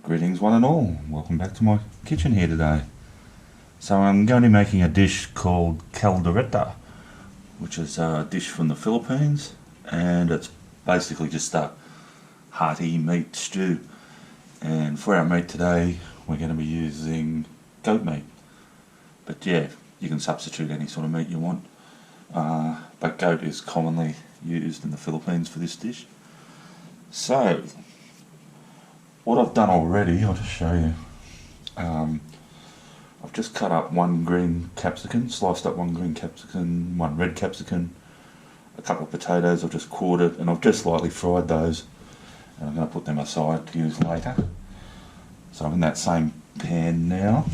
Greetings one and all, welcome back to my kitchen here today. So I'm going to be making a dish called Kaldereta, which is a dish from the Philippines, and it's basically just a hearty meat stew. And for our meat today we're going to be using goat meat, but yeah, you can substitute any sort of meat you want, but goat is commonly used in the Philippines for this dish. So what I've done already, I'll just show you. I've just cut up one green capsicum, sliced up one green capsicum, one red capsicum, a couple of potatoes. I've just quartered and I've just lightly fried those, and I'm going to put them aside to use later. So I'm in that same pan now,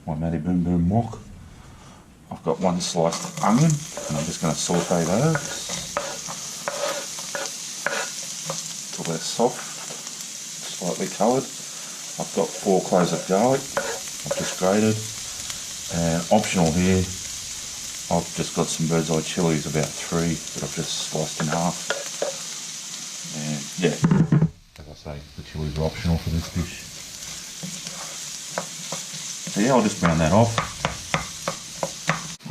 my Matty Boom Boom Wok. I've got one sliced onion and I'm just going to saute those till they're soft, slightly coloured. I've got 4 cloves of garlic I've just grated, and optional here, I've just got some bird's eye chilies, about 3 that I've just sliced in half. And yeah, as I say, the chilies are optional for this dish. So yeah, I'll just brown that off.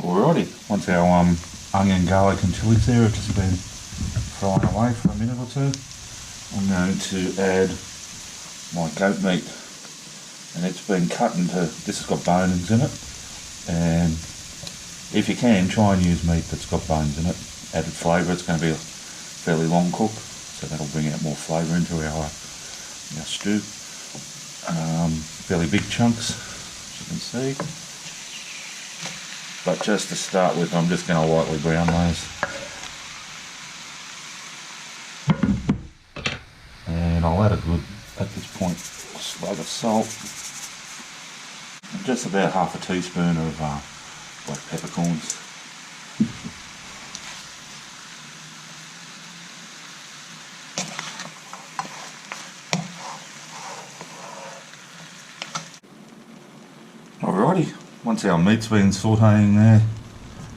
Alrighty, once our onion, garlic and chilies there have just been frying away for a minute or two, I'm going to add my goat meat, and it's been cut into, this has got bones in it, and if you can, try and use meat that's got bones in it. Added flavour. It's going to be a fairly long cook, so that'll bring out more flavour into our stew. Fairly big chunks, as you can see, but just to start with, I'm just going to lightly brown those. And I'll add a good, at this point, slug of salt, and just about half a teaspoon of black peppercorns. Alrighty, once our meat's been sautéing there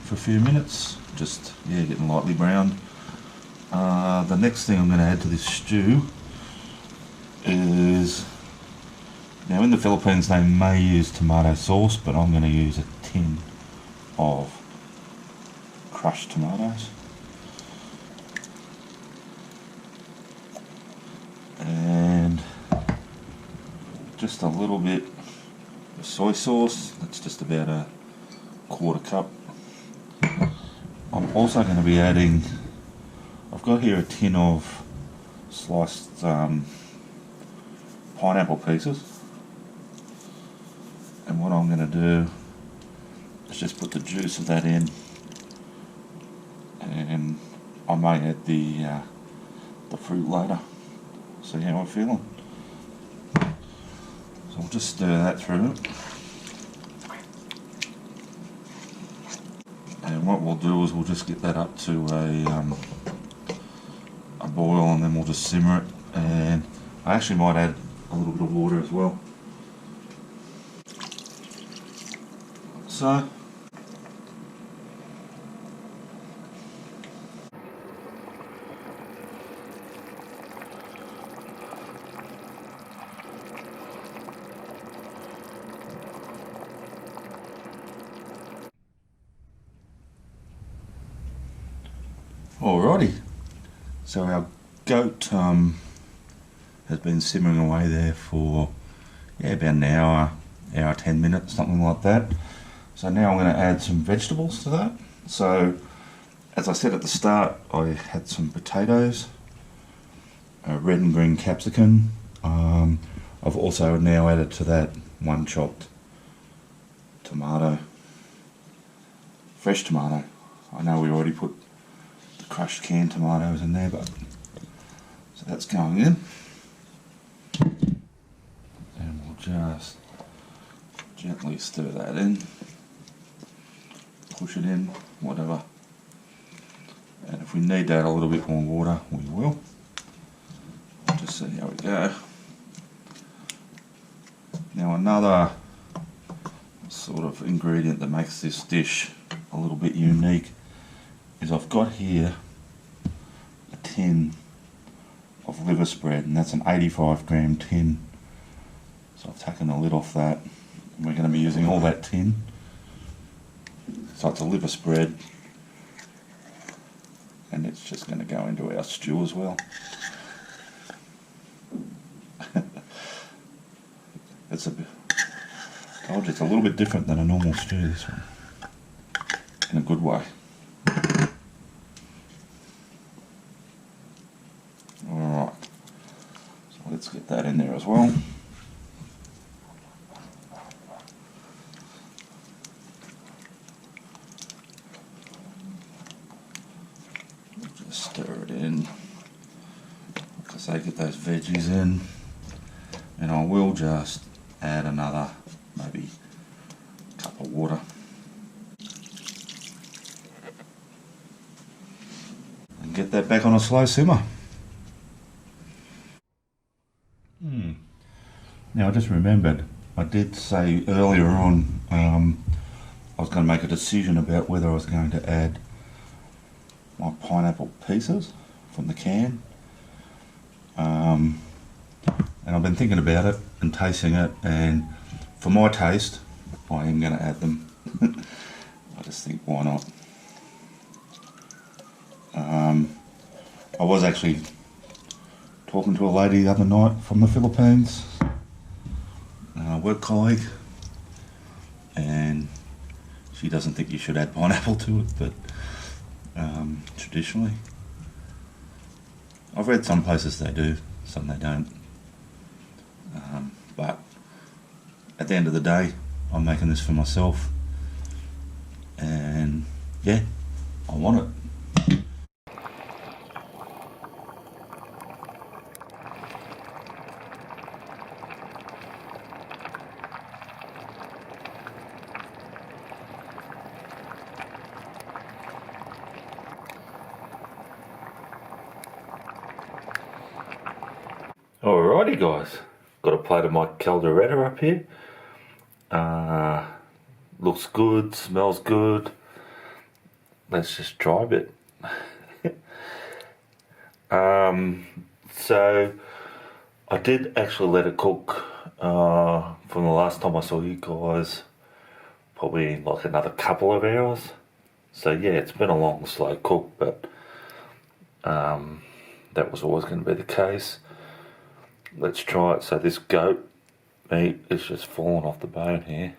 for a few minutes, just getting lightly browned, the next thing I'm going to add to this stew is, now in the Philippines they may use tomato sauce, but I'm going to use a tin of crushed tomatoes, and just a little bit of soy sauce. That's just about a 1/4 cup. I'm also going to be adding, I've got here a tin of sliced pineapple pieces, and what I'm going to do is just put the juice of that in, and I may add the fruit later. See how I'm feeling. So I'll just stir that through, and what we'll do is we'll just get that up to a boil, and then we'll just simmer it. And I actually might add a little bit of water as well. So alrighty, so our goat has been simmering away there for about an hour, 10 minutes, something like that. So now I'm going to add some vegetables to that. So as I said at the start, I had some potatoes, a red and green capsicum. I've also now added to that 1 chopped tomato, fresh tomato. I know we already put the crushed canned tomatoes in there, but so that's going in, and we'll just gently stir that in, push it in, whatever, and if we need to add a little bit more water, we will. Just see how we go. Now another sort of ingredient that makes this dish a little bit unique is I've got here a tin of of liver spread, and that's an 85 gram tin. So I've taken the lid off that, and we're going to be using all that tin. So it's a liver spread, and it's just going to go into our stew as well. It's told you, it's a little bit different than a normal stew, this one, in a good way. Alright, so let's get that in there as well. Just stir it in. Like I say, get those veggies in, and I will just add another maybe cup of water. And get that back on a slow simmer. Now I just remembered, I did say earlier on I was going to make a decision about whether I was going to add my pineapple pieces from the can. And I've been thinking about it and tasting it, and for my taste I am going to add them. I just think, why not? I was actually talking to a lady the other night from the Philippines, a work colleague, and she doesn't think you should add pineapple to it, but traditionally, I've read some places they do, some they don't. But at the end of the day, I'm making this for myself, and yeah, I want it. Alrighty guys, got a plate of my Kaldereta up here. Looks good, smells good. Let's just try a bit. So I did actually let it cook from the last time I saw you guys, probably like another couple of hours. So yeah, it's been a long slow cook, but that was always going to be the case. Let's try it. So this goat meat is just falling off the bone here.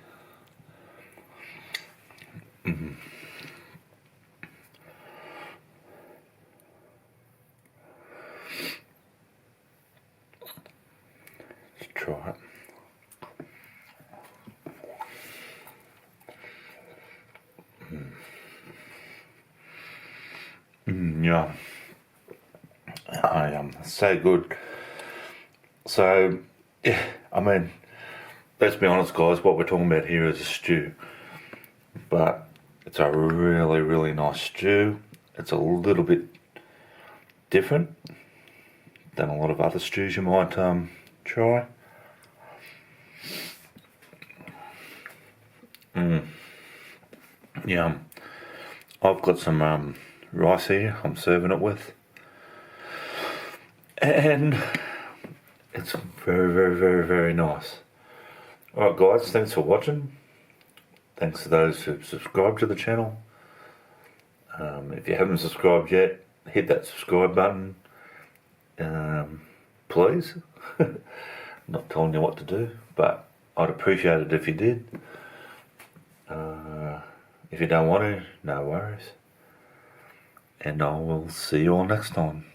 Let's try it. Yeah. So good. So, yeah, I mean, let's be honest guys, what we're talking about here is a stew. But it's a really, really nice stew. It's a little bit different than a lot of other stews you might try. Yeah, I've got some rice here I'm serving it with. And it's very, very, very, very nice. Alright guys, thanks for watching. Thanks to those who've subscribed to the channel. If you haven't subscribed yet, hit that subscribe button. Please. Not telling you what to do, but I'd appreciate it if you did. If you don't want to, no worries. And I will see you all next time.